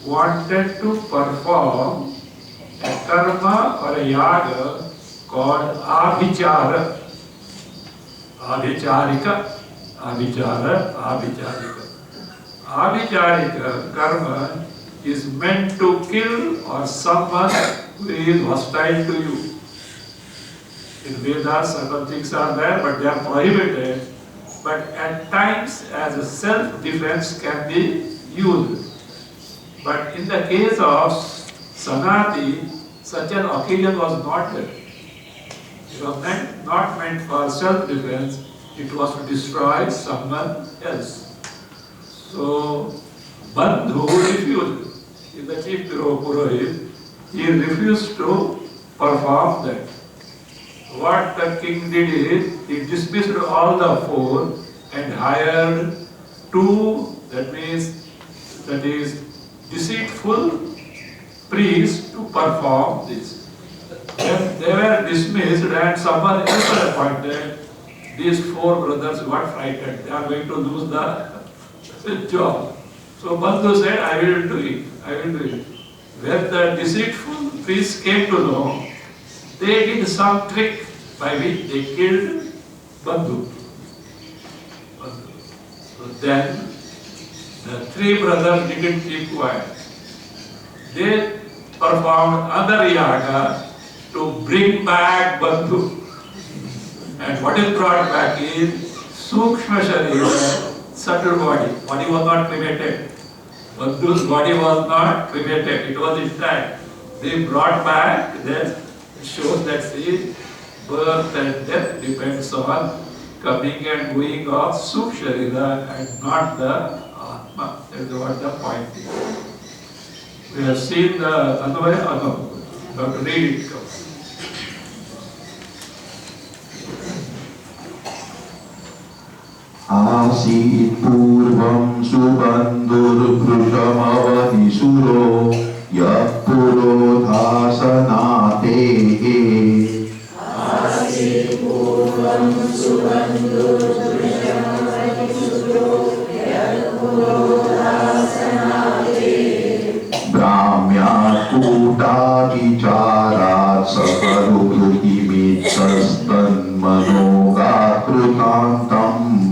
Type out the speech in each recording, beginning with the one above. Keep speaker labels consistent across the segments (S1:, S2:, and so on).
S1: wanted to perform a karma or a yaga called abhichara. Abhicharika, abhichara, abhicharika. Abhicharika karma is meant to kill or someone who is hostile to you. In Vedas, certain things are there, but they are prohibited. But at times, as a self-defense can be used. But in the case of Sanati, such an occasion was not there. It was not meant for self-defense, it was to destroy someone else. So, Bandhu refused. The chief Purohit, he refused to perform that. What the king did is, he dismissed all the four and hired two, that is deceitful priests to perform this. When they were dismissed and someone else was appointed, these four brothers got frightened. They are going to lose the job. So Bandhu said, I will do it. I will do it. When the deceitful priests came to know, they did some trick by which they killed Bandhu. So then the three brothers didn't keep quiet. They performed other yaga to bring back Bandhu. And what is brought back is Sukshma Sharira, subtle body. Body was not cremated. Bandhu's body was not cremated. It was intact. They brought back, that shows that see, birth and death depends on coming and going of Sukh Sharira and not the Atma. That is what the point is. We have seen the Anvaya Anam. You have to read it.
S2: Asit purvam subandhur vrishamavadisuro yat purodhasanate.
S3: Asit purvam subandhur vrishamavadisuro yat purodhasanate.
S2: Brahmyat kuta vicharat saharukrutimitsastan manogatrutantam.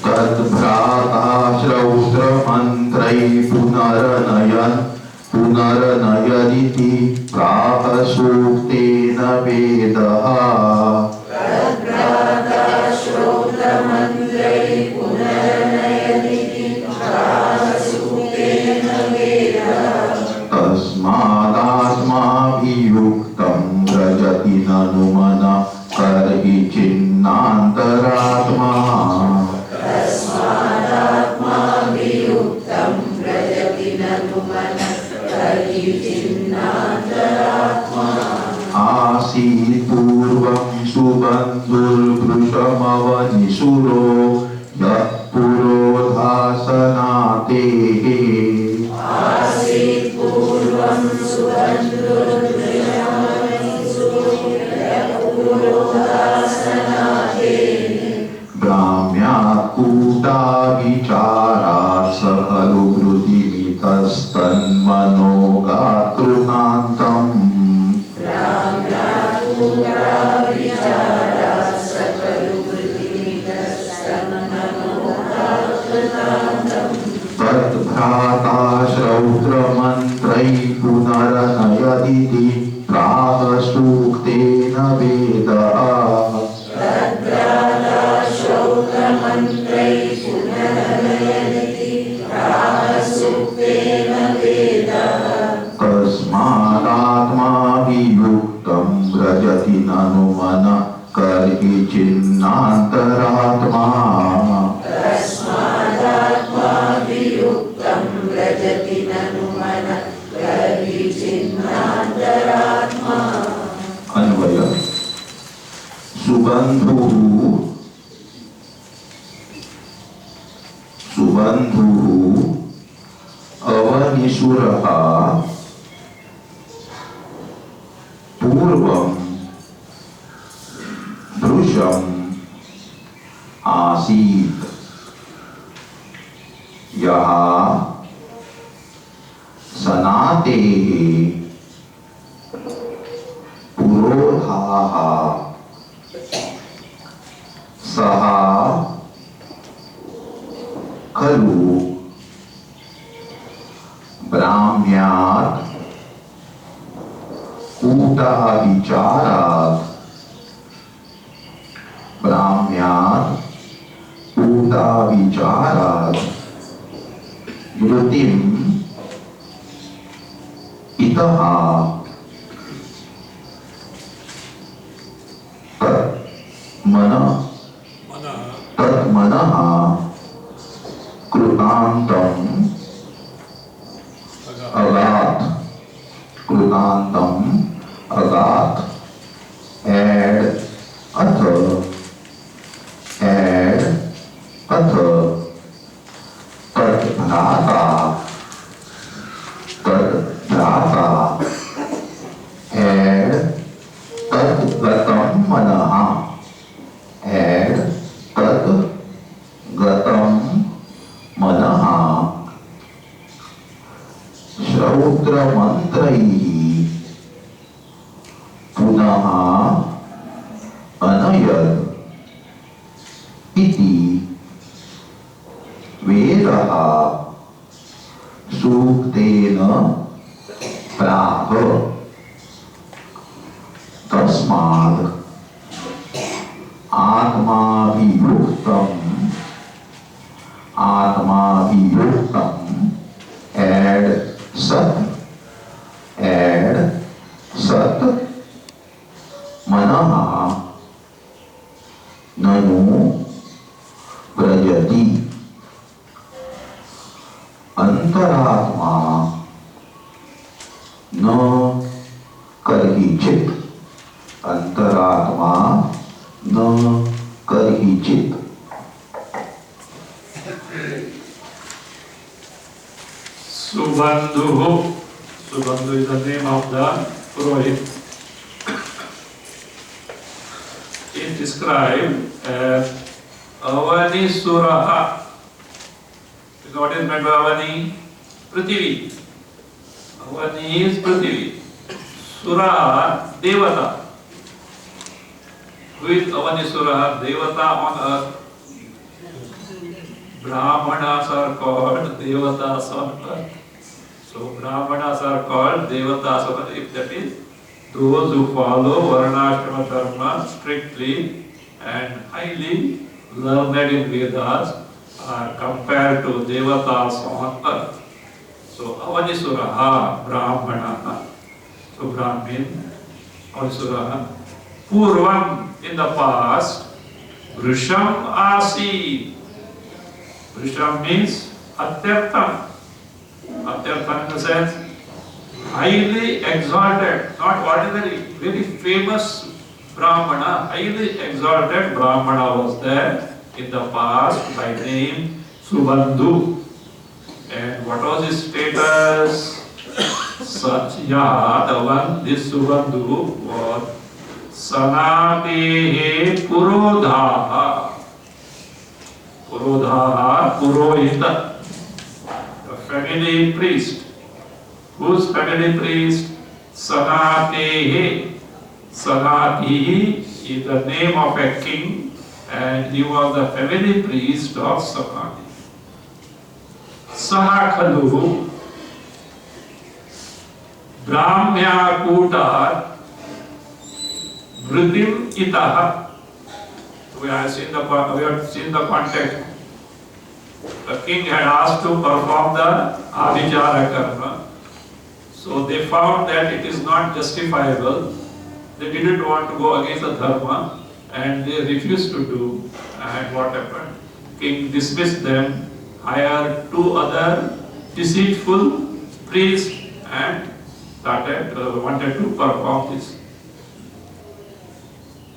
S2: Tadbhrata punaranayaditi prapasuktena vedaha.
S3: Tadbhrata punaranayaditi prapasuktena vedaha.
S2: Tasmadasmabhiyuktam rajati nanumana karhi chinnantaratma. Asit purvam subandhur vrishamavadisuro yat purodhasanate.
S3: Asit purvam subandhur vrishamavadisuro yat purodhasanate.
S2: Brahmyat kuta vicharat saharukrutimitsastan manogatrutantam. Tadbhrata shrautramantrai punaranayaditi prahasuktena vedaha.
S3: Tadbhrata shrautramantrai punaranayaditi prahasuktena vedaha.
S2: Tasmadatma viyuktam rajati nanumana karhi chinnantaratma.
S3: Tasmadatma viyuktam rajati nanumana karhi chinnantaratma.
S2: Anvaya. Subandhu avanisuraha purvam drusham asit yaha sanate purodhaha saha खलु ब्राह्म्यात् कूटाविचारात् ब्राह्म्यात् कूटाविचारात् मृतिम् इतः तन्मनः कृतान्तम् अगात् and अथ तद्भ्राता and तद्गतं मनः and तद्गतं मनः श्रौत्रमन्त्रैः पुनः अनयत् इति वेदः सूक्तेन प्राह तस्मात् आत्माभियुक्तम् and सत् मनः ननु व्रजति अंतरात्मा न कर्हिचित् अंतरात्मा न कर्हिचित्
S1: Subandhu. Subandhu is the name of the Purohit. It is described as Avani Suraha. What is meant by Avani? Prithvi. Avani is Prithvi. Suraha, Devata. Who is Avani Suraha? Devata on earth. Brahmanas are called Devatas on earth. So Brahmanas are called Devatas on earth. If that is, those who follow Varnashrama Dharma strictly and highly learned in Vedas are compared to Devatas on earth. So Avanisuraha, Brahmana. So Brahmin, Avanisuraha. Purvam, in the past, Vrisham Asi. Vrisham means Atyartham. Atyartham in the sense highly exalted, not ordinary, very famous Brahmana, highly exalted Brahmana was there in the past by name Subandhu. And what was his status? Satya, the one, this Subandhu was Sanatehe Purodhaha. Purodhaha, Purohita, the family priest. Whose family priest? Sanatehe. Sanatihi is the name of a king and he was the family priest of Sanati. Sahakhalu Brahmya Kutat Vritim Itaha. We have seen the context. The king had asked to perform the Abhichara karma. So they found that it is not justifiable. They didn't want to go against the dharma and they refused to do. And what happened? King dismissed them, hired two other deceitful priests and wanted to perform this.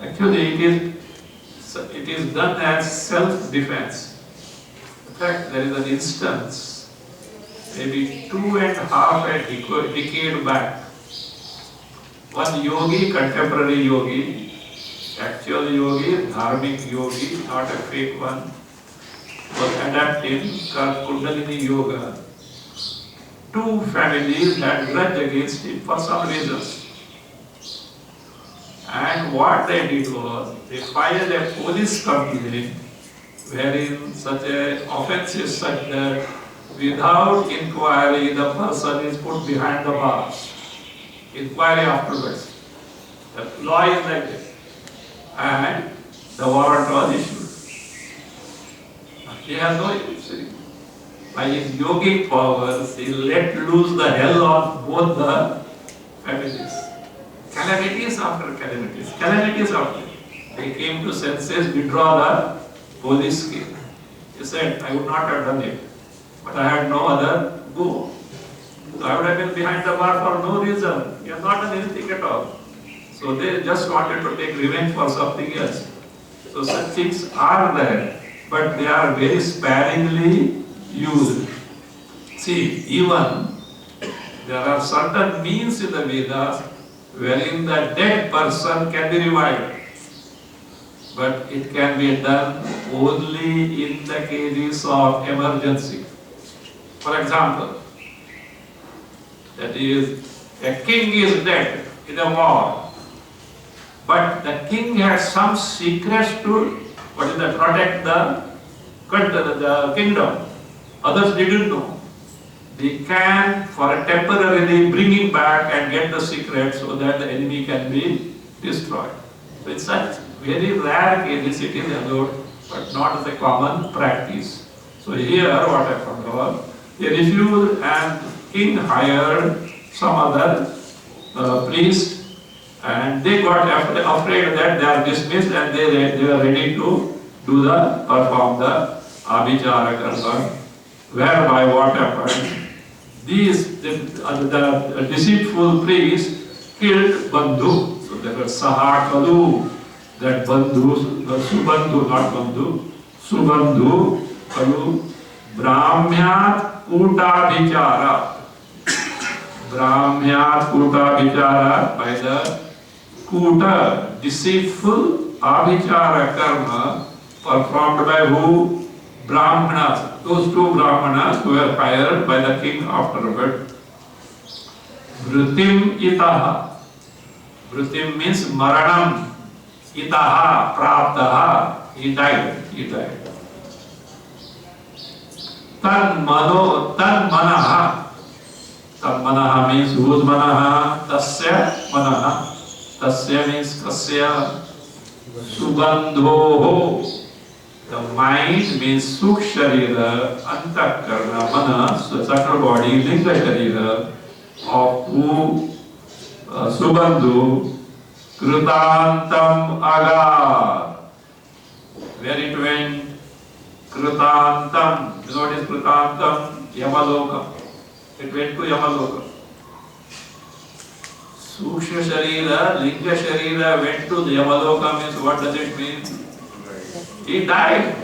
S1: Actually, it is done as self-defense. In fact, there is an instance, maybe 2.5 decade back. One yogi, contemporary yogi, actual yogi, dharmic yogi, not a fake one, was adapting Kundalini Yoga. Two families had grudge against him for some reasons. And what they did was, they filed a police complaint wherein such a offense is such that without inquiry the person is put behind the bars. Inquiry afterwards. The law is like this. And the warrant was issued. He has no issue. By his yogic powers, he let loose the hell of both the families. Calamities after calamities. Calamities after. They came to senses, withdraw the police case. He said, I would not have done it, but I had no other go. So I would have been behind the bar for no reason. He has not done anything at all. So they just wanted to take revenge for something else. So such things are there, but they are very sparingly used. See, even there are certain means in the Vedas wherein the dead person can be revived. But it can be done only in the cases of emergency. For example, that is, a king is dead in a war, but the king has some secrets to protect the kingdom. Others didn't know. They can, for a temporarily, bring him back and get the secret so that the enemy can be destroyed. So it's such very rare cases it is allowed, but not as a common practice. So here what happened was, they refused and king hired some other priest, and they got afraid that they are dismissed and they were ready to perform the abhichara karma, whereby what happened? The deceitful priest killed Bandhu. So there was Sahakalu, that Bandhu, Subandhu, not Bandhu, Subandhu, Kalu, Brahmyat Kutabhichara. Brahmyat Kutabhichara, by the Kuta, deceitful abhichara karma performed by who? Brahmanas. Those two Brahmanas who were hired by the king afterward. Vritim itaha. Vritim means maranam. Itaha, praptaha. He died. Tan manaha. Tan manaha means whose manaha? Tasya manaha. Tasya means kasya. Subandhoho. The mind means sukh sharira, antakarna, mana, subtle body, linga sharira, of who Subandhu, Krutantam agar. Where it went? Krutantam. You know what is Krutantam? Yamaloka. It went to Yamaloka. Suksha sharira, linga sharira went to the Yamaloka means what does it mean? He died.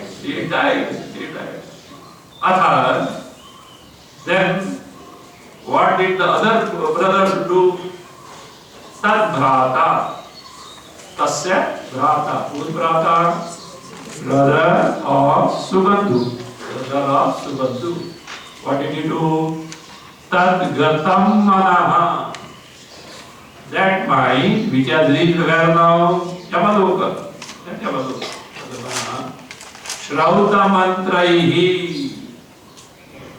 S1: Atha, then what did the other brothers do? Tad bhrata. Tasya bhrata. Whose bhrata? Brother of Subandhu. What did he do? Tad gatam manaha. That mind which has reached where now? Yamaloka. Yamaloka. Shrauta mantraihi,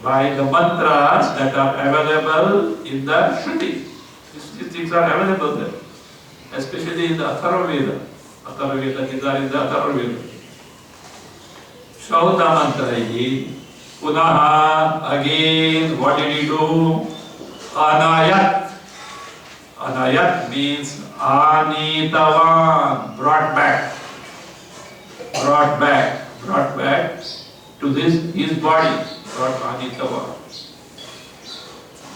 S1: by the mantras that are available in the Shruti. These things are available there, especially in the Atharva Veda. Atharva Veda, these are in the Atharva Veda. Shrauta mantraihi, punaha, again, what did he do? Anayat. Anayat means anitavan, brought back to his body, brought Anitava.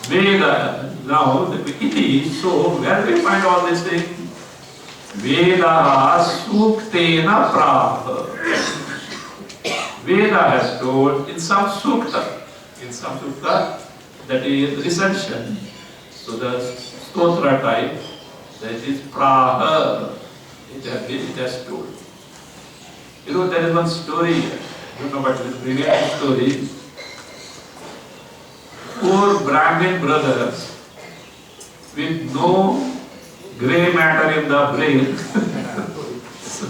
S1: Veda, now it is, so where we find all these things? Veda suktena prapta. Veda has told in some sukta, that is recension. So the stotra type, that is praha, it has told. You know, there is one story, I don't know what it is, brilliant story. 4 Brahmin brothers with no grey matter in the brain. So,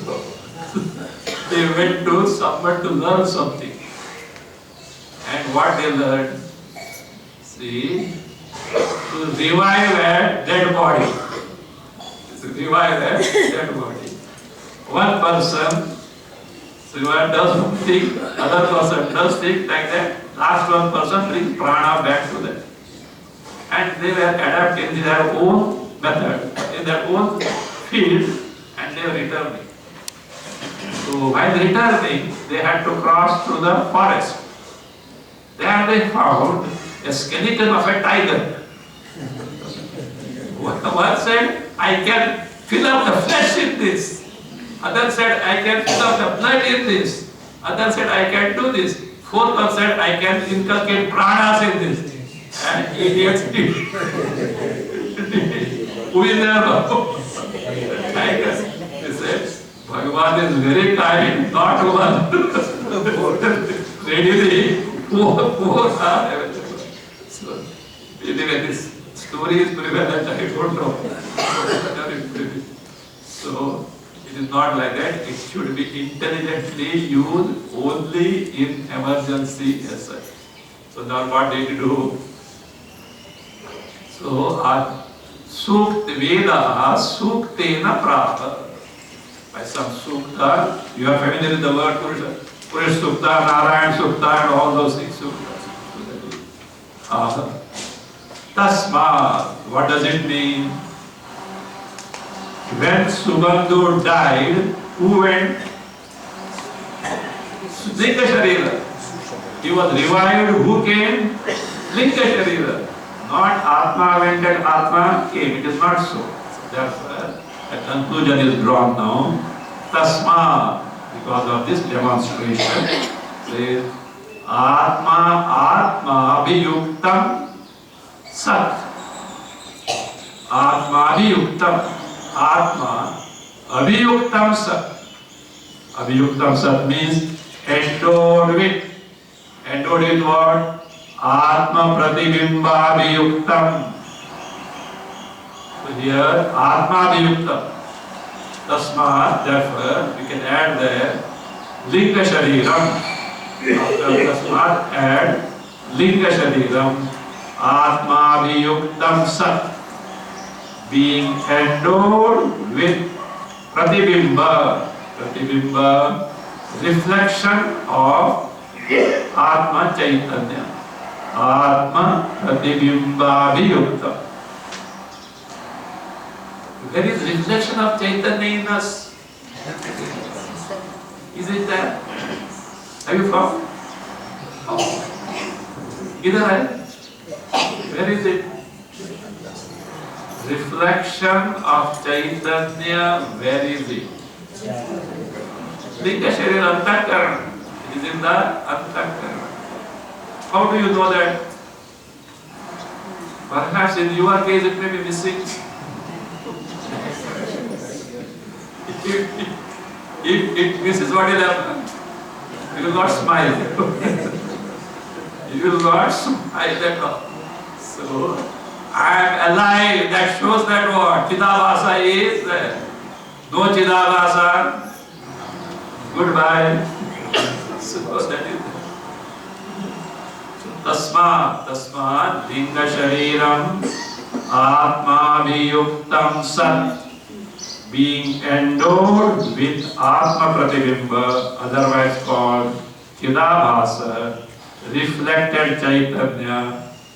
S1: they went to someone to learn something. And what they learned? See, to revive a dead body. To revive a dead body. One person, so one does something, other person does things like that. Last one person brings prana back to them. And they were adapting in their own method, in their own field, and they were returning. So while returning, they had to cross through the forest. There they found a skeleton of a tiger. One said, I can fill up the flesh in this. Other said, I can fill up the blood in this. Other said, I can do this. Fourth one said, I can inculcate pranas in this. And idiots did. Who is there now? Tiger. He said, Bhagavan is very kind, not one. Readily, both are available. So, anyway, this story is prevalent, I don't know. So, it is not like that. It should be intelligently used only in emergency as such. So now what did you do? So Sukta Veda Suktena Prapta. By some Sukta, you are familiar with the word Purusha Sukta, Narayan Sukta and all those things. Tasma, what does it mean? When Subandhu died, who went? Linga Sharira. He was revived. Who came? Linga Sharira. Not Atma went and Atma came. It is not so. Therefore, a conclusion is drawn now. Tasma, because of this demonstration, says Atma Abhiyuktam Sat. Atma Abhiyuktam. Atma Abhiyuktam Sat. Abhiyuktam Sat means endowed with. Endowed with what? Atma Pratibimba Abhiyuktam. So here Atma Abhiyuktam. Tasma, therefore, we can add there Linga Shariram. After Tasma, add Linga Shariram. Atma Abhiyuktam Sat. Being endowed with Pratibimba. Pratibimba, reflection of Atma Chaitanya. Atma Pratibimba Abhiyukta. There is reflection of Chaitanya in us. Is it there? Have you found? Either I. Where is it? Reflection of Chaitanya, where is it? Linga Sharira Antakarana. It is in the Antakarana. How do you know that? Perhaps in your case it may be missing. If it misses, what will happen? You will not smile. You will not smile at all. So, I am alive. That shows that what? Chidabhasa is there. No Chidabhasa. Goodbye. So that is Tasma Linga Shariram Atma Abhiyuktam Sat. Being endowed with Atma Pratibimba, otherwise called Chidabhasa, reflected Chaitanya,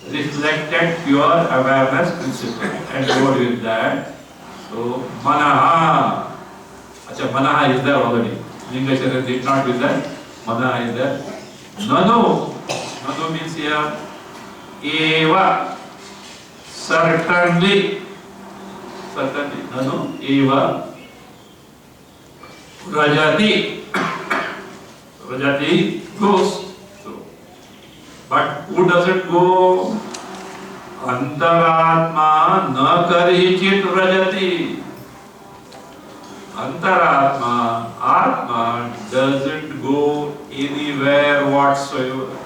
S1: reflected pure awareness principle, endowed with that. So, Manaha. Acha, Manaha is there already. Linga Sharira did not with that. Manaha is there. Nanu. Nanu means here, Eva. Certainly. Certainly. Nanu. Eva. Rajati. Rajati goes. So, but who doesn't go? Antaratma na karichit rajati. Antaratma, Atma doesn't go anywhere whatsoever.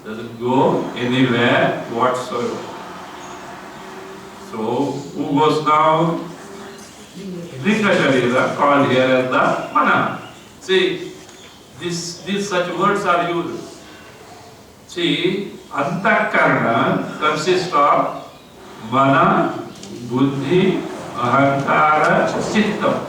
S1: Doesn't go anywhere whatsoever. So, who goes now? Linga Sharira, called here as the Mana. See, these such words are used. See, antakarana consists of mana, buddhi, ahankara, chittam.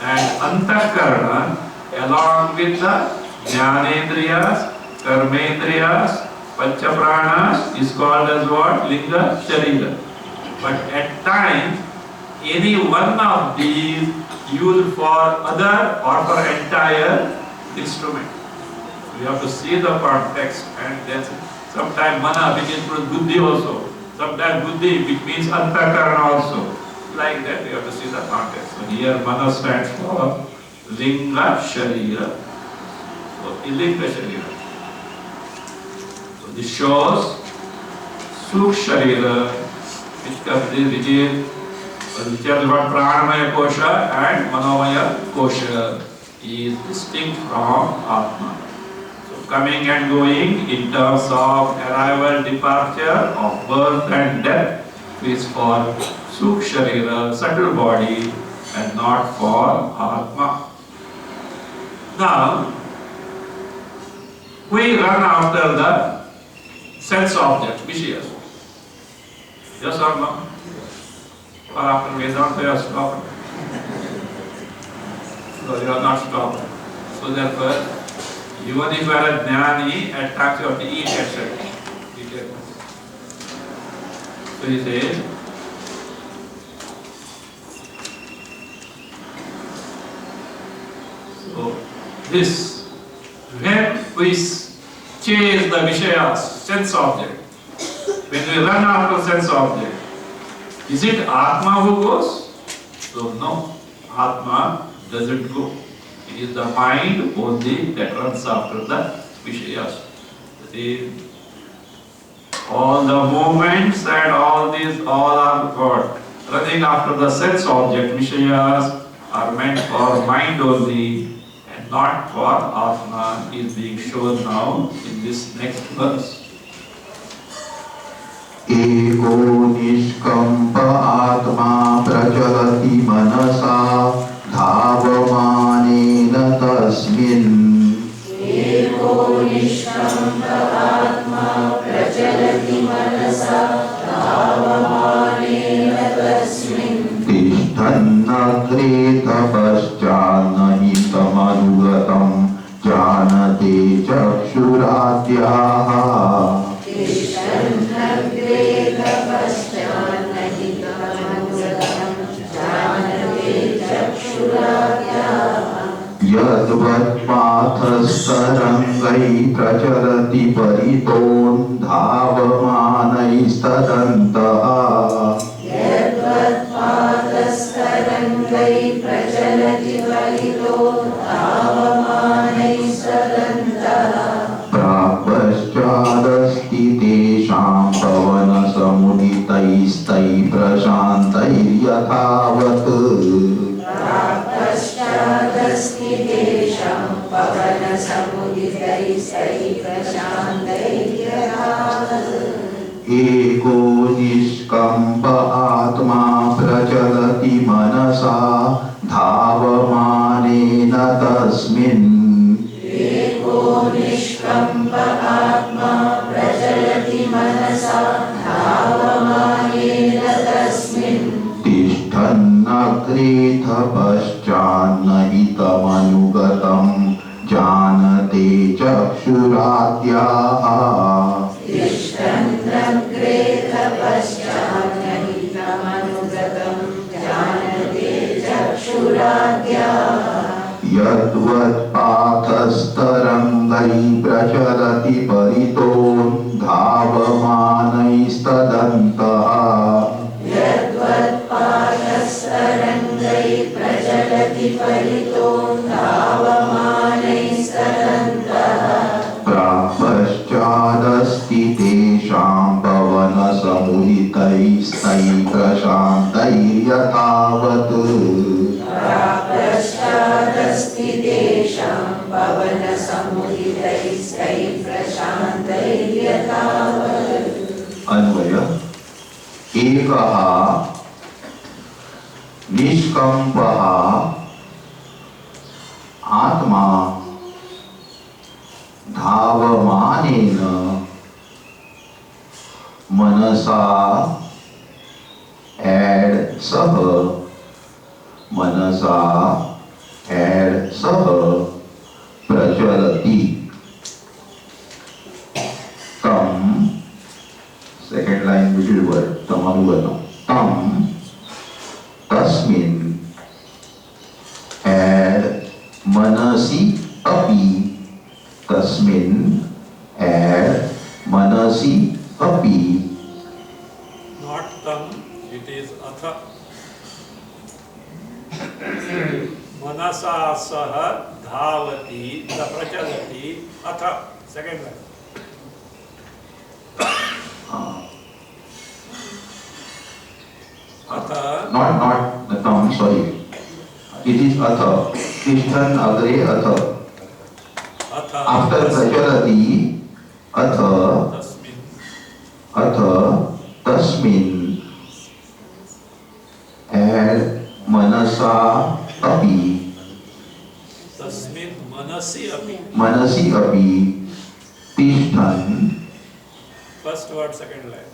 S1: And antakarana along with the jnanendriyas, karmendriyas, panchapranas is called as what? Linga, sharira. But at times, any one of these used for other or for entire instrument. We have to see the context, and then sometimes mana which includes buddhi also, sometimes buddhi which means antakarana also. Like that we have to see the context. So here mana stands for linga sharira. So linga sharira. So this shows sukh sharira, which are what pranamaya kosha and manomaya kosha is distinct from atma. Coming and going in terms of arrival, departure, of birth and death is for Sukh Sharira, subtle body, and not for Atma. Now, we run after the sense object, Vishayas. Yes or no? Or after Vedanta you are stopped? So you are not stopped. So therefore, even if you are a jnani, at times you have to eat, etc. So he says, so this, when we chase the Vishayas, sense object, when we run after sense object, is it Atma who goes? So no, Atma doesn't go. It is the mind only that runs after the Vishayas. All the movements and all these, all are what? Running after the sense object. Vishayas are meant for mind only and not for Atma, is being shown now in this next verse.
S2: एको निष्कम्प आत्मा प्रचलति मनसा धावमानेन तस्मिन्
S3: एको निष्कम्प आत्मा प्रचलति मनसा धावमानेन तस्मिन्
S2: तिष्ठन्नग्रे तपश्चान्नहि तमनुगतं जानते चक्षुराद्याः
S3: तिष्ठन्नग्रे तपश्चान्नहि तमनुगतं जानते चक्षुराद्याः
S2: यद्वत्पाथस्तरङ्गैः प्रचलति परितोन्धावमानैस्तदन्तः
S3: यद्वत्पादस्तरङ्गैः प्रचलति परितो धावमानैस्तदन्तः
S2: प्राक्पश्चादस्ति तेषां पवनसमुदितैस्तैः प्रशान्तैर्यथावत्
S3: पश्चादस्ति तेषां पवनसमुदितैस्तैः प्रशान्तैर्यथावत्
S2: एको निष्कम्प आत्मा प्रचलति मनसा धावमानेन तस्मिन्
S3: एको निष्कम्प आत्मा प्रचलति मनसा धावमानेन तस्मिन्
S2: तिष्ठन्नग्रेथ पश्चान्नहि तमनुगतं जानते चक्षुराद्याः
S3: तिष्ठन्नग्रे तपश्चान्नहि तमनुगतं जानते चक्षुराद्याः
S2: यद्वत्पाथस्तरङ्गैः प्रचलति परितोन्धावमानैस्तदन्तः
S3: यद्वत्पादस्तरङ्गैः प्रचलति परितो धावमानैस्तदन्तः
S2: प्राक्पश्चादस्ति तेषां पवनसमुदितैस्तैः प्रशान्तैर्यथावत्
S3: पश्चादस्ति तेषां पवनसमुदितैस्तैः प्रशान्तैर्यथावत्
S2: अन्वय एकः निष्कम्पः आत्मा धावमानेन मनसा एड सह मनसा एड सह प्रचलति तम सेकेंड लाइन मिडिल वर्ड तमनुगतम तम तस्मिन् एड मनसि अपि तस्मिन् एड मनसि अपि
S1: Not tam, it is atha. Manasa saha dhavati, the prachalati, atha. Second line. Atha.
S2: not the term, sorry. It is atha. Tishthan agre atha.
S1: Atha.
S2: After prachalati, atha,
S1: Tasmin.
S2: atha, tasmin, and manasa api,
S1: Tasmin manasi api.
S2: manasi api, tishthan,
S1: First word, second line.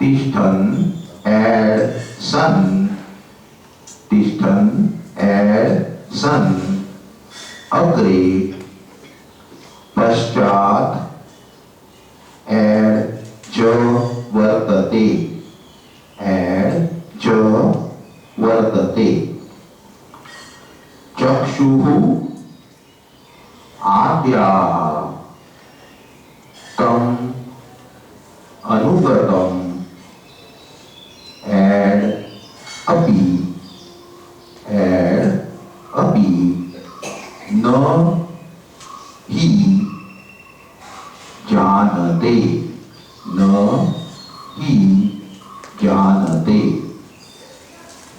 S2: tishthan, and sun, tishthan, and sun, agre, पश्चात add च वर्तते add च वर्तते चक्षुः आद्याः तम अनुगतम add अपि न ही जानते न ही जानते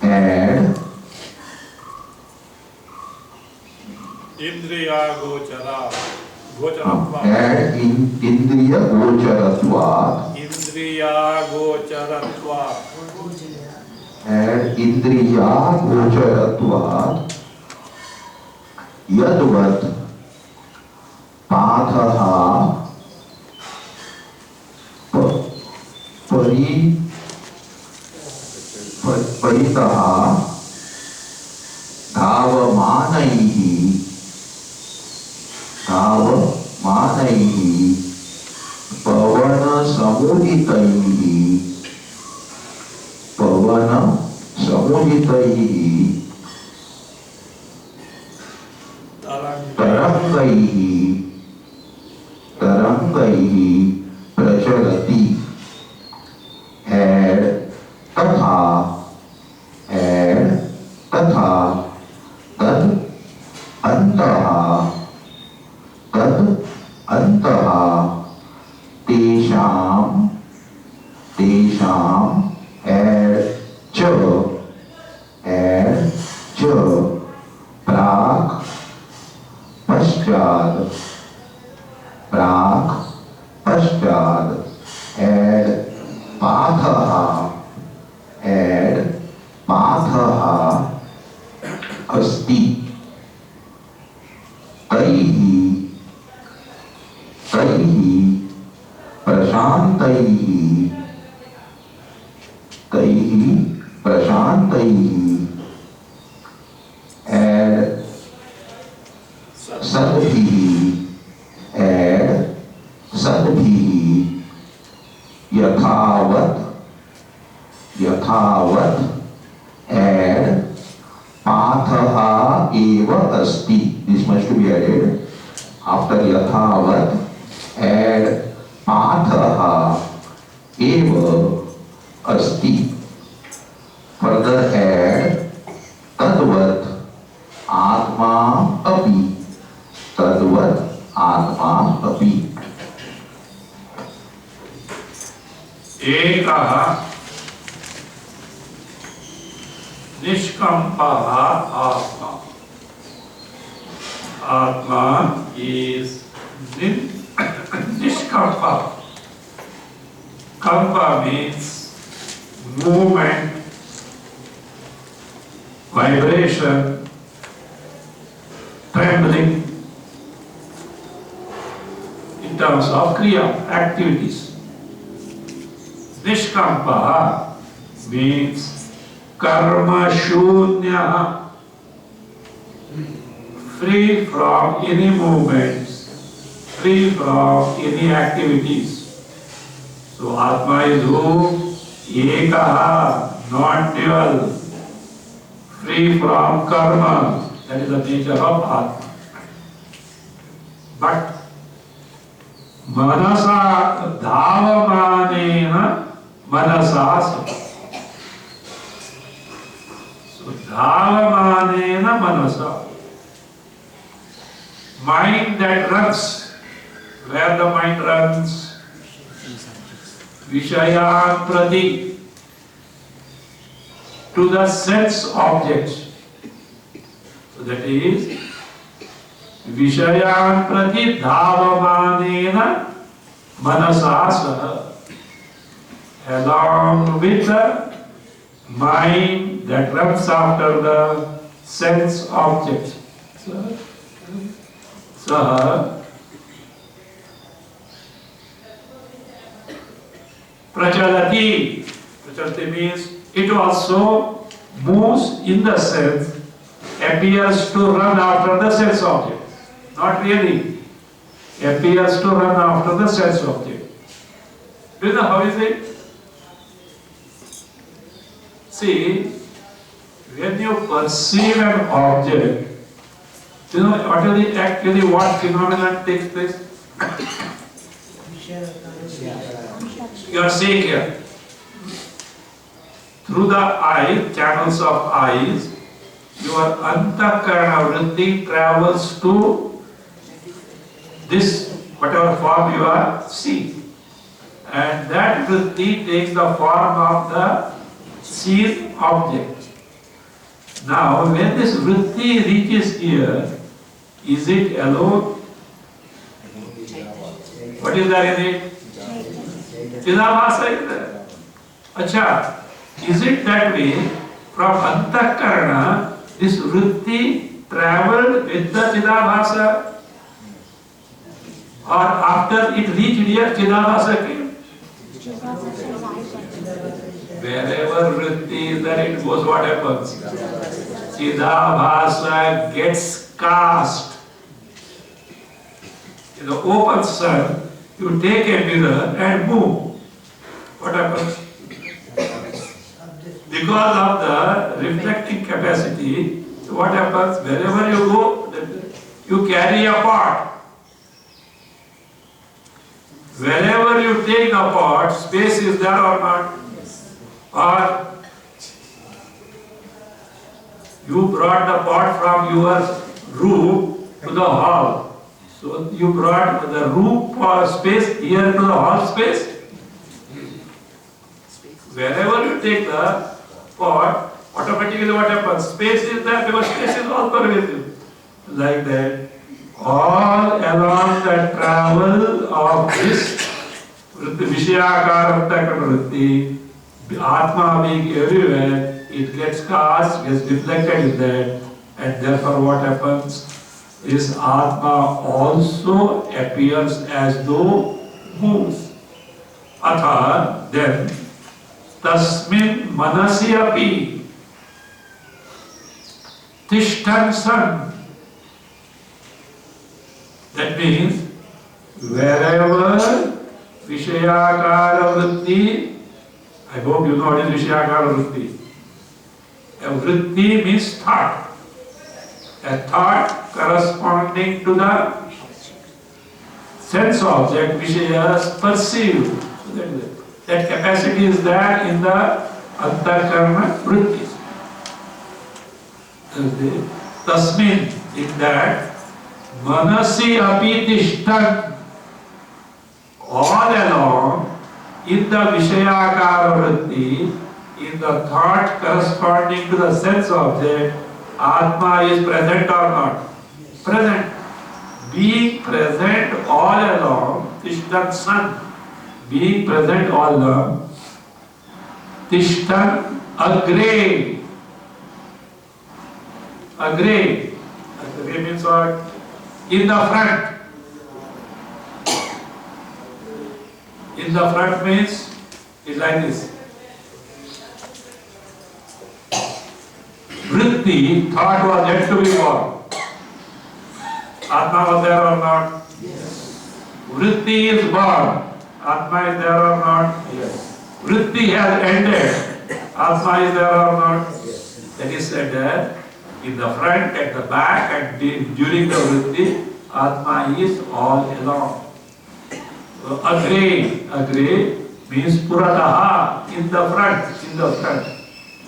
S2: एड
S1: Indriya gochara. Gocharatva.
S2: एड इंद्रिय गोचरत्वात्
S1: Indriya gocharatva.
S2: एड इंद्रिया गोचरत्वात् यद्वत् पाथः परितः धावमानैः पवनसमुदितैः तरंगैः प्रचलति तथा तद् अन्तः तेषां च प्राक् पश्चात् पाथः अस्ति तैः प्रशान्तैः सद्भिः यथावत् पाथः एव अस्ति. This must be added after यथावत् पाथः एव अस्ति. Further add तद्वत् आत्मा अपि. तद्वत् आत्मा अपि.
S1: एकः निष्कम्पः आत्मा. Atma is nishkampa. Kampa means movement, vibration, trembling in terms of kriya, activities. Nishkampa means karma shunya, free from any movements, free from any activities. So Atma is who? Ekaha, non-dual, free from karma. That is the nature of Atma. But manasa dhavamanena manasa. So dhavamanena manasa. Mind that runs. Where the mind runs? Vishayan prati, to the sense objects. So that is Vishayan prati dhavamanena manasa saha, along with the mind that runs after the sense objects. Saha Prachalati. Prachalati means it also moves in the sense, appears to run after the sense object. Not really. Appears to run after the sense object. Do you know how is it? See, when you perceive an object, do you know actually what phenomenon takes place? You are seeing here. Through the eye, channels of eyes, your antakarana vritti travels to this, whatever form you are seeing. And that vritti takes the form of the seen object. Now, when this vritti reaches here, is it alone? What is there in it? Chidabhasa is there. Acha, is it that way? From antakarana, this vritti traveled with the Chidabhasa? Or after it reached here, Chidabhasa came? Wherever vritti is there, it goes, what happens? Chidabhasa gets cast. In the open sun, you take a mirror and move. What happens? Because of the reflecting capacity, what happens? Wherever you go, you carry a pot. Wherever you take the pot, space is there or not? Or you brought the pot from your room to the hall. So you brought the room for space here to the hall space. Wherever you take the pot, automatically what happens? Space is there because space is all pervasive. Like that, all along the travel of this Vishayakara vritti, Atma being everywhere, it gets cast, gets reflected in that, and therefore what happens is Atma also appears as though moves. Atha, then, tasmin manasi api tishtan san. That means, wherever Vishayakara vritti, I hope you know what is Vishayakara vritti. A vritti means thought. A thought corresponding to the sense object which is perceived. That capacity is there in the antakarana vrittis. Tasmin, in that, manasi api tishtan, all along, in the Vishayakara vritti, in the thought corresponding to the sense object, Atma is present or not? Present. Being present all along, Tishtan San, being present all along, Tishtan Agre. Agre Agre means what? In the front. In the front means it's like this. Vritti, thought was yet to be born. Atma was there or not?
S2: Yes.
S1: Vritti is born. Atma is there or not?
S2: Yes.
S1: Vritti has ended. Atma is there or not?
S2: Yes.
S1: That is said that in the front, at the back, and during the Vritti, Atma is all along. So, Agre means Puradaha, in the front.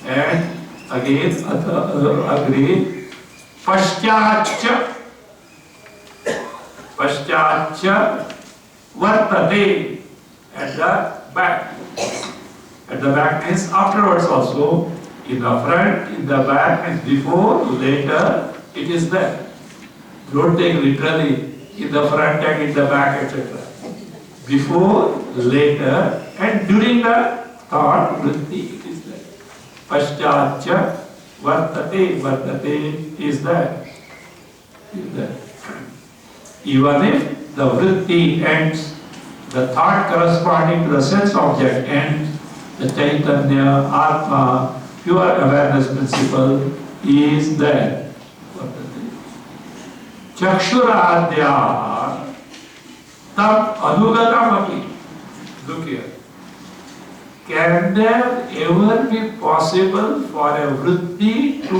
S1: And again, Agre, Paschatcha, Vartate, at the back. At the back means afterwards also. In the front, in the back means before, later, it is there. Don't take literally in the front and in the back, etc. Before, later, and during the thought, vritti, it is there. Paschatcha, vartate is there. Even if the vritti ends, the thought corresponding to the sense object ends, the Chaitanya, Atma, pure awareness principle is there. Chakshuraadya tam anugatam api. Look here. Can there ever be possible for a vritti to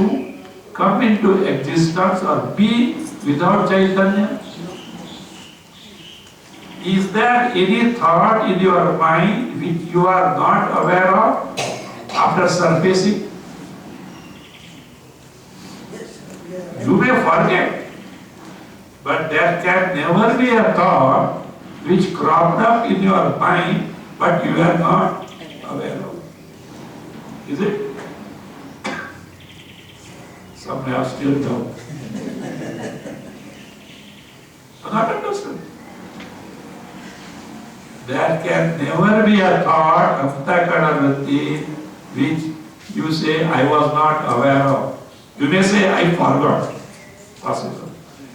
S1: come into existence or be without Chaitanya? Is there any thought in your mind which you are not aware of after surfacing? You may forget, but there can never be a thought which cropped up in your mind, but you are not aware of. Is it? Some have still doubt. Not understood. There can never be a thought of Antakana which you say, I was not aware of. You may say, I forgot. Possible.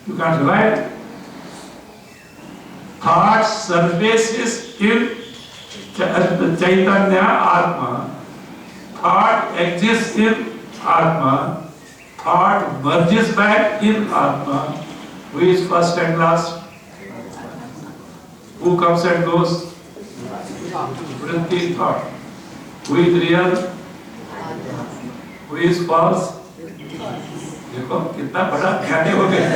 S1: You can't write. Thought surfaces in Chaitanya Atma. Thought exists in Atma. Thought merges back in Atma. Who is first and last? Who comes and goes? Vritti thought. Who is real? Who is false? देखो कितना बड़ा ज्ञानी हो गया.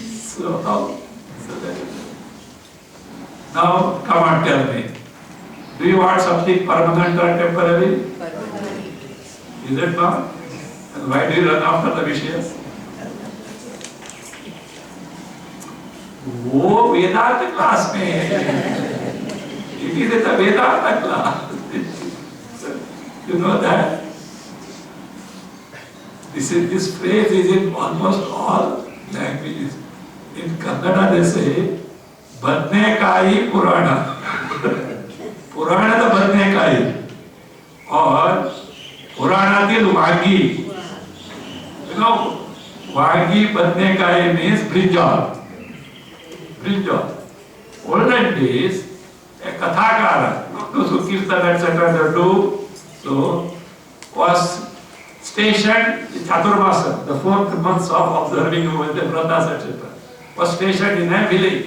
S1: So how? Now come on, tell me. Do you want something permanent or temporary? Is it not? And why do you run after the Vishayas? वो वेदांत class में है. It is a Vedanta class. You know that? This phrase is in almost all languages. In Kannada they say, Badnekai Purana. Purana the Badnekai. Or Purana til Vagi. You know, Vagi Badnekai means brinjal. Brinjal. Olden days, a Kathakara, those who kirtan etc. they do, so was stationed in Chaturmasa, the 4th months of observing the vratas etc. was stationed in a village.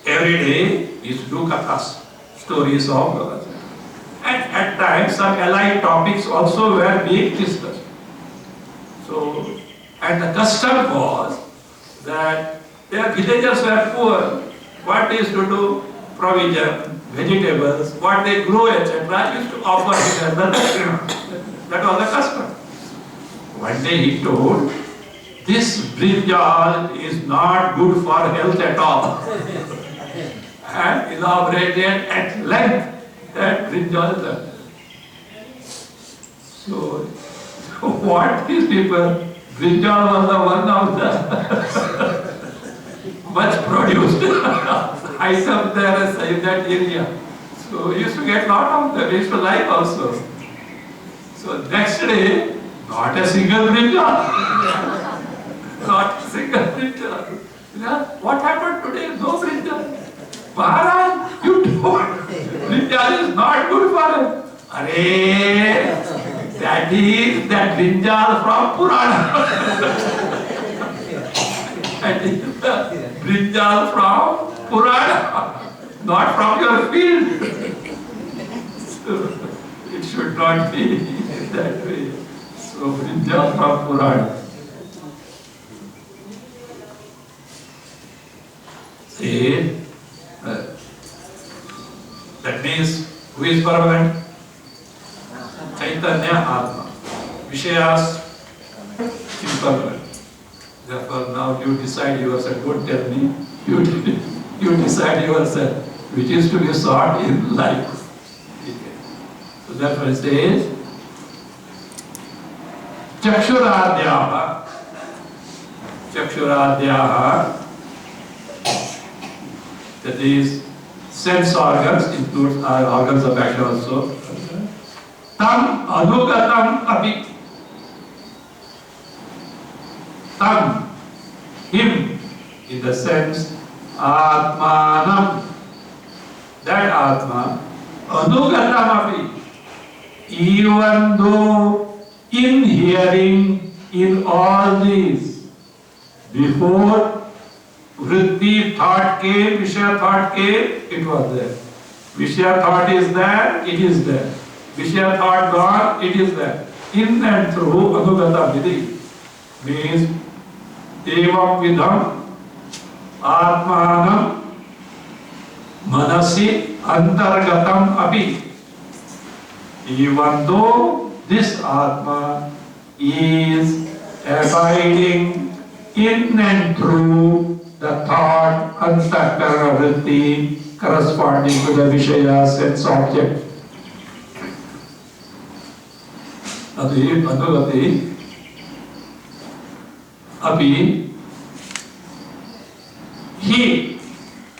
S1: Every day he used to do kathas, stories of and at times some allied topics also were being discussed. So, and the custom was that their villagers were poor. What they used to do? Provision, vegetables, what they grow, etc. used to offer to them. That was the custom. One day he told, this brinjal is not good for health at all. And elaborated at length that brinjal. So, what these people, brinjal was the one of the much produced item there in that area. So we used to get a lot of them, we used to like also. So next day, Not a single brinjal. Not a single brinjal. What happened today? No brinjal. Maharaj, you told brinjal is not good for us. Arey, that is that brinjal from Purana. That is the brinjal from Purana, not from your field. So, it should not be that way. So, brinjal from Purana. See, that means who is permanent? Chaitanya Atma. Vishayas impermanent. Therefore, now you decide yourself. Don't tell me. You decide yourself which is to be sought in life. So therefore it says, Chakshuradhyaha. Chakshuradhyaha. That is, sense organs includes our organs of action also. Tam anugatam api. Tam, him, in the sense, Atmanam, that Atma, anugatam api. Even though in hearing in all these, before Vritti thought came, Vishaya thought came, it was there. Vishaya thought is there, it is there. Vishaya thought gone, it is there. In and through Anugata Vidhi means Evam Vidham Atmanam Manasi Antargatam Api. Even though this Atma is abiding in and through the thought Antakarana Vritti corresponding to the Vishaya sense object. Anugati Api. He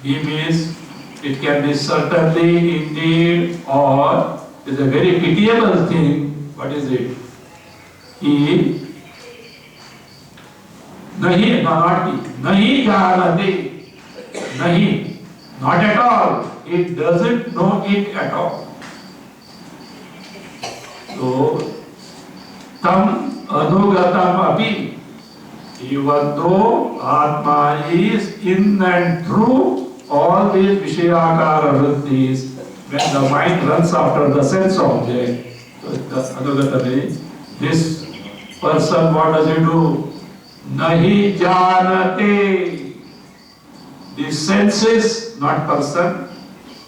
S1: means it can be certainly, indeed, or is a very pitiable thing. What is it? He Nahi, no, not he. Nahi janati. Nahi. Not at all. It doesn't know it at all. So, tam anugatam api. Even though Atma is in and through all these Vishayakara vrittis, when the mind runs after the sense object, so anugatam is, this person, what does he do? Nahi janate. The senses, not person,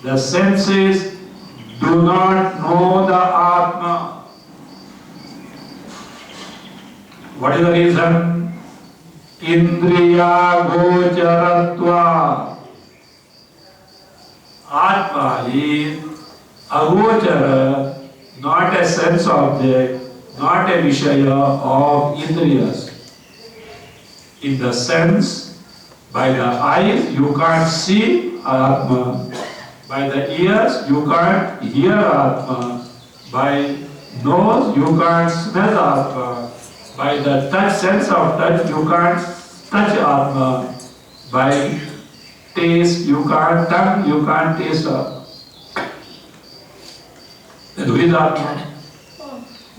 S1: the senses do not know the Atma. What is the reason? Indriya gocharatva. Atma is agochara, not a sense object, not a Vishaya of Indriyas. In the sense, by the eyes you can't see Atma, by the ears you can't hear Atma, by nose you can't smell Atma, by the touch sense of touch you can't touch Atma, by taste you can't tongue you can't taste Atma. And who is Atma?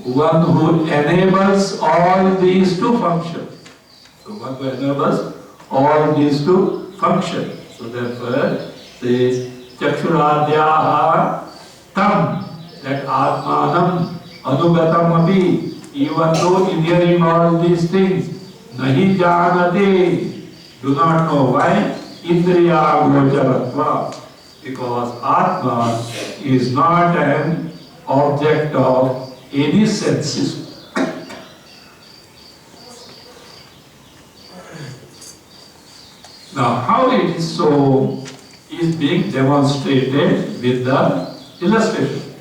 S1: One who enables all these to function. So one who enables all these to function. So therefore, the Chakshuradhyaha tam, that Atmanam anugatam api, even though in hearing all these things, nahi janate, do not know why, indriya gocharatva, because Atma is not an object of any senses. Now, how it is so is being demonstrated with the illustration.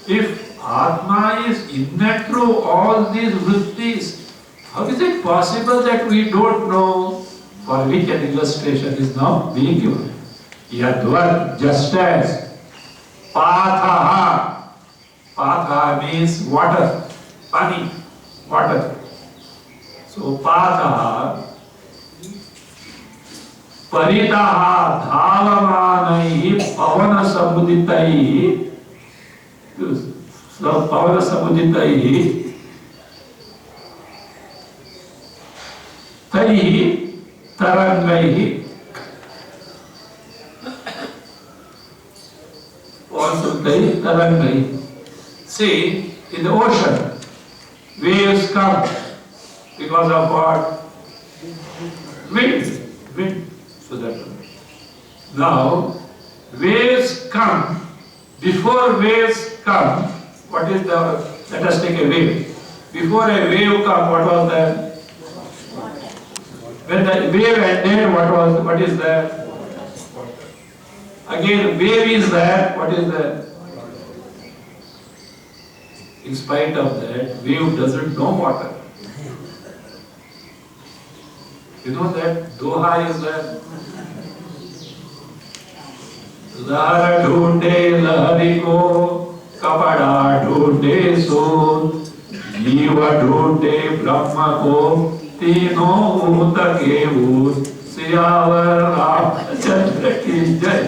S1: If Atma is in and through all these vrittis, how is it possible that we don't know, for which an illustration is now being given? Yadvat, just as Pathaha. Patha means water, pani. water. So Pataha Paritaha Dhavanaihi Pavana Samuditaihi Pavana Samuditaihi Taihi Tarangaihi also Taihi Tarangaihi. See, in the ocean, waves come because of what? Wind. So that now waves come. Before waves come, what is the? Let us take a wave. Before a wave come, what was there? When the wave ended, what is there? Again, wave is there. What is there? In spite of that, wave doesn't know water. You know that Doha is there. लहर ढूंढे लहरी को कपड़ा ढूंढे सोन जीव ढूंढे ब्रह्म को तीनों भूत के भूत सियावर रामचंद्र की जय.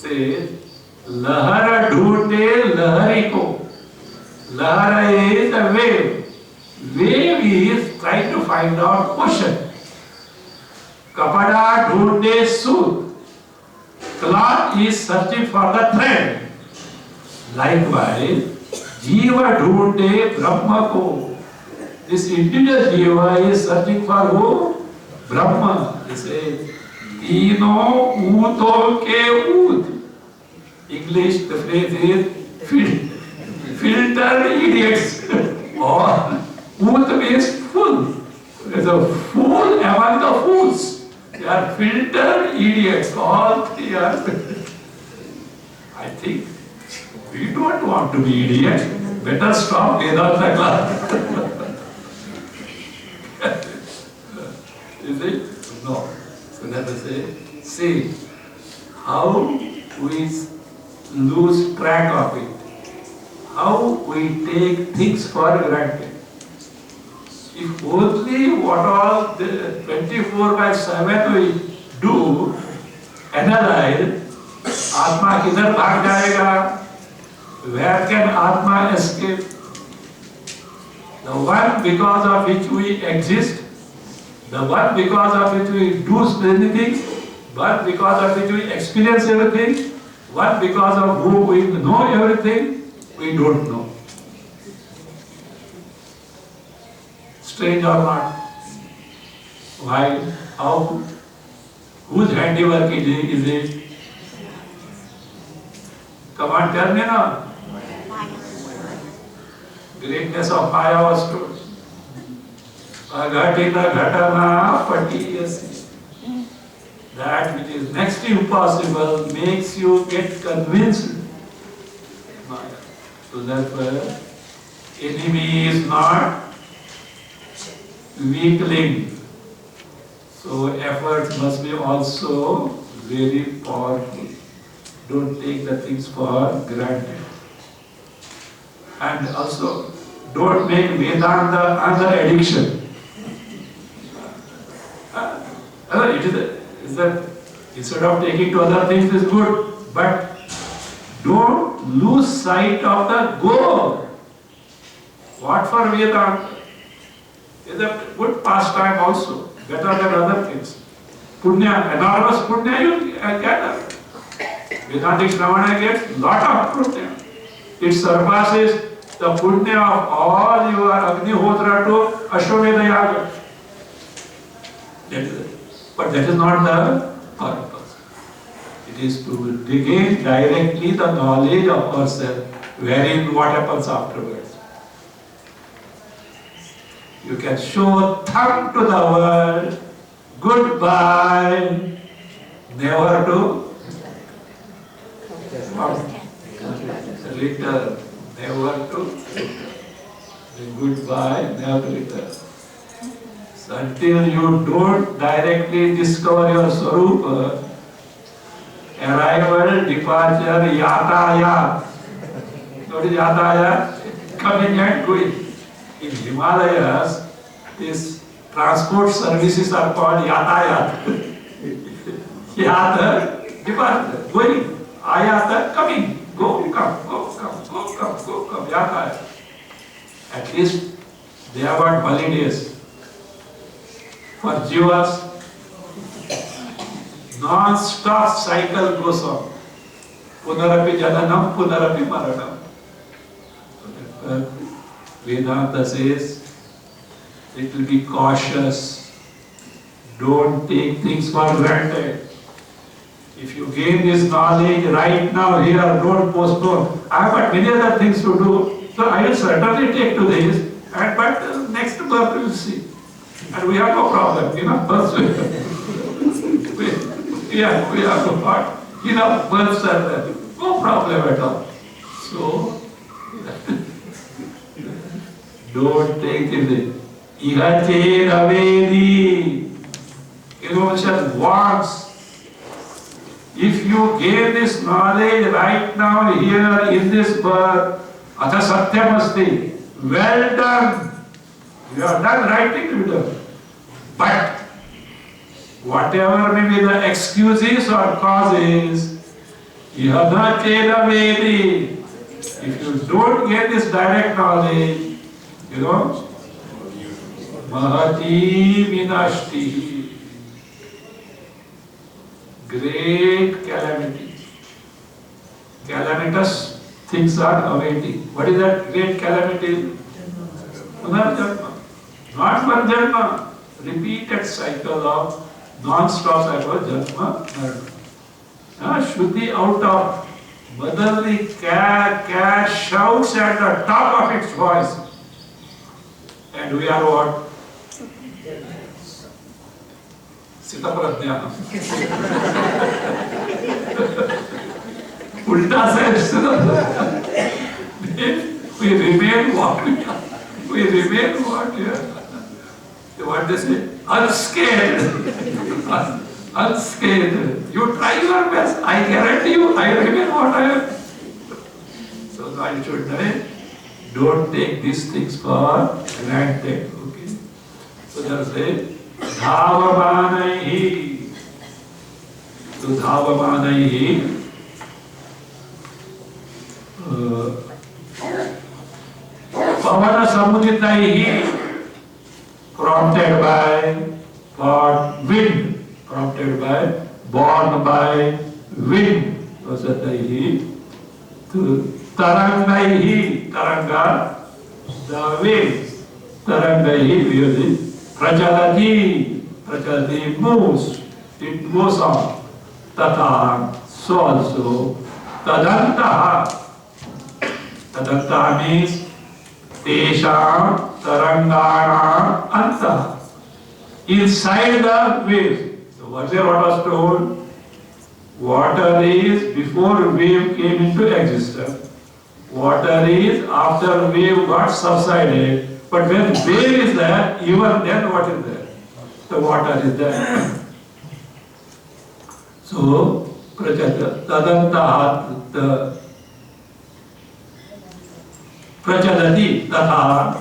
S1: से लहर ढूंढे लहरी को. लहर is a wave. Wave is trying to find out ocean. Kapada dhunde sud. Cloth is searching for the thread. Likewise, jiva dhunde brahma ko. This individual jiva is searching for who? Brahma. He says, Tino uto ke ud. English, the phrase is filter idiots. Or ud means full. There is a fool among the fools. They are filter idiots. All three are. I think we don't want to be idiots. Better stop Vedanta class. Is it? No. So let us say, see how we lose track of it. How we take things for granted. If only what all the 24/7 we do, analyze, Atma किधर भाग जाएगा? Where can Atma escape? The one because of which we exist, the one because of which we do many things, one because of which we experience everything, one because of whom we know everything, we don't know. Strange or not? Why? How? Whose handiwork is it? Come on, tell me now. Greatness of Maya was told. Agatina ghatana patiyasi. That which is next to impossible makes you get convinced. Maya. So therefore, enemy is not weakling. So efforts must be also very powerful. Don't take the things for granted. And also, don't make Vedanta another addiction. Instead of taking to other things is good, but don't lose sight of the goal. What for Vedanta? Is a good pastime also, better than other things. Punya, enormous punya you gather. Vedantic Shravana gets lot of punya. It surpasses the punya of all your Agnihotra to Ashwamedha Yaga. But that is not the purpose. It is to gain directly the knowledge of ourselves, wherein what happens afterwards. You can show thumb to the world, goodbye, never to return, never to goodbye, never to return. So until you don't directly discover your Swarupa, arrival, departure, yata. So What is yatayat? Coming and going. In Himalayas, these transport services are called yatayat. Yata, departure, going. Ayata, coming. Go, come, go, come, go, come, go, come. Yatayat. At least they have got holidays. For Jivas, non-stop cycle goes on. Punarapi jananam, punarapi maranam. Vedanta says, it will be cautious. Don't take things for granted. If you gain this knowledge right now here, don't postpone. I have got many other things to do, so I will certainly take to this, but next birth we will see. And we have no problem, enough births. We have no part. Enough births are there. No problem at all. So, don't take it. Ihache Ravedi. Emotion wants. If you gain this knowledge right now, here, in this birth, Atha Satyamasti, well done. You have done right thing to do. But, whatever may be the excuses or causes, Ihache Ravedi. If you don't get this direct knowledge, Mahati Vinashti. Great calamity. Calamitous things are awaiting. What is that great calamity? Punarjanma. Not Punarjanma. Repeated cycle of non-stop cycle of Janma. Shruti out of Badali cat shouts at the top of its voice. And we are what? Sitaparadhyana. Ulta said, we remain what we are. We remain what we are. What they say? Unscathed. Unscathed. You try your best. I guarantee you, I remain what I am. So I should say, don't take these things for granted. Okay? So they say, Dhavamanaihi. So Dhavamanaihi. Pavana Samuditaihi. Prompted by what? Wind. Prompted by, born by wind. Vasataihi. To Tarangaihi. Taranga, the waves. Tarangaihi, really. Prajalati. Prajalati moves. It goes on. Tata. So also. Tadantaha. Tadantaha means Tesham Tarangana Anta. Inside the waves. So what was told? Water is before wave came into existence. Water is after wave got subsided. But when wave is there, even then what is there? The water is there. So, Tadantaha, the Prachalati, Tatha,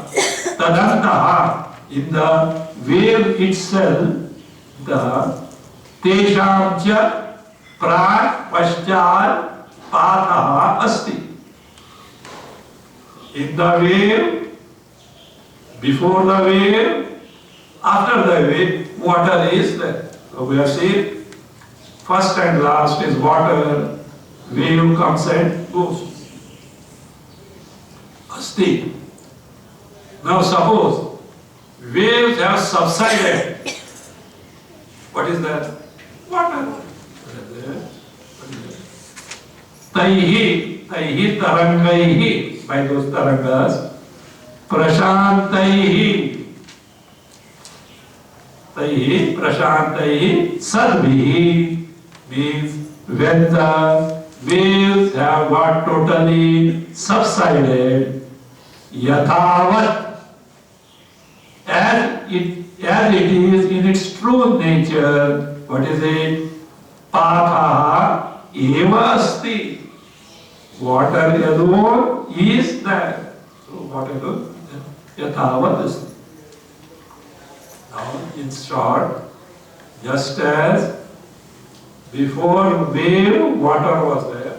S1: Tadantaha, in the wave itself, the Teshamcha Prak Paschal Patha Asti. In the wave, before the wave, after the wave, water is there. So we have seen, first and last is water, wave comes and goes. Asti. Now suppose, waves have subsided. What is that? Water. Taihi tarangaihi, by those tarangas, prashantaihi, prashantaihi, sadbihi, means when the waves have got totally subsided, yathavat, as it is in its true nature, what is it? Patha eva asti. Water alone is that. So water alone, yathavat is. Now, in short, just as before wave, water was there.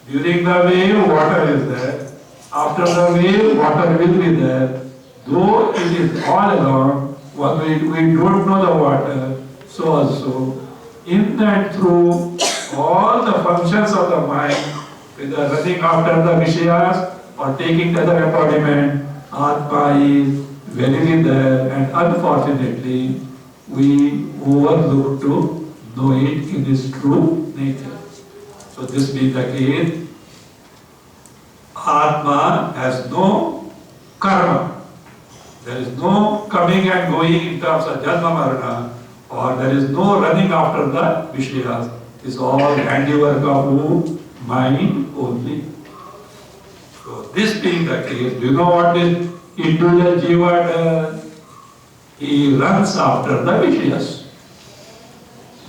S1: During the wave, water is there. After the wave, water will be there. Though it is all along, we don't know the water, so also, in and through all the functions of the mind, whether running after the Vishayas or taking the other embodiment, Atma is verily there, and unfortunately, we overlook to know it in its true nature. So this being the case, Atma has no karma. There is no coming and going in terms of Janma Marana, or there is no running after the Vishayas. It is all handiwork of who? Mind only. So this being the case, do you know what this individual Jiva does? He runs after the Vishayas.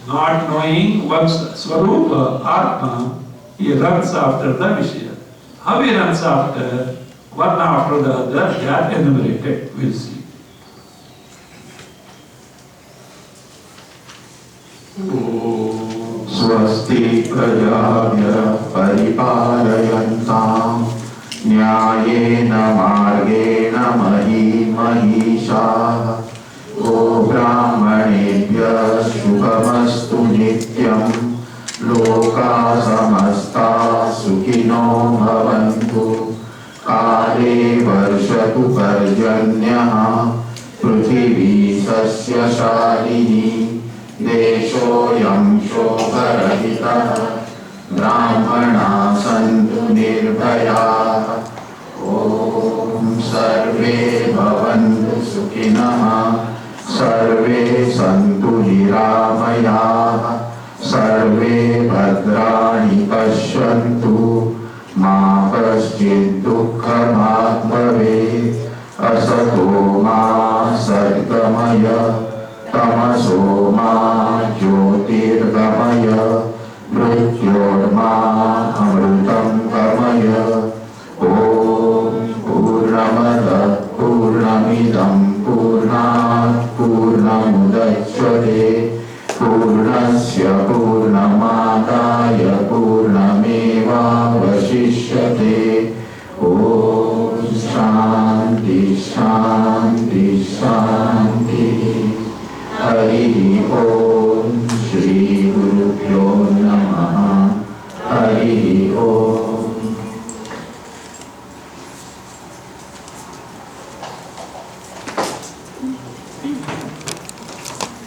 S1: Not knowing one's Swarupa, Atma, he runs after the Vishayas. How he runs after? One after the other, they are enumerated. We'll see.
S2: Swasti prajabhya paripalayantam nyayena margena mahi mahisha go brahmanebhya shubhamastu nityam loka samasta sukhino bhavantu काले वर्षतु पर्जन्यः पृथिवी सस्यशालिनी देशोऽयं शोकरहितः ब्राह्मणाः सन्तु निर्भयाः ॐ सर्वे भवन्तु सुखिनः सर्वे सन्तु निरामयाः सर्वे भद्राणि पश्यन्तु मा कश्चित् दुःखमात् भवेत् असतो मा सद्गमय तमसो मा ज्योतिर्गमय मृत्योर्मा अमृतं गमय ॐ पूर्णमदः पूर्णमिदं पूर्णात् पूर्णमुदच्यते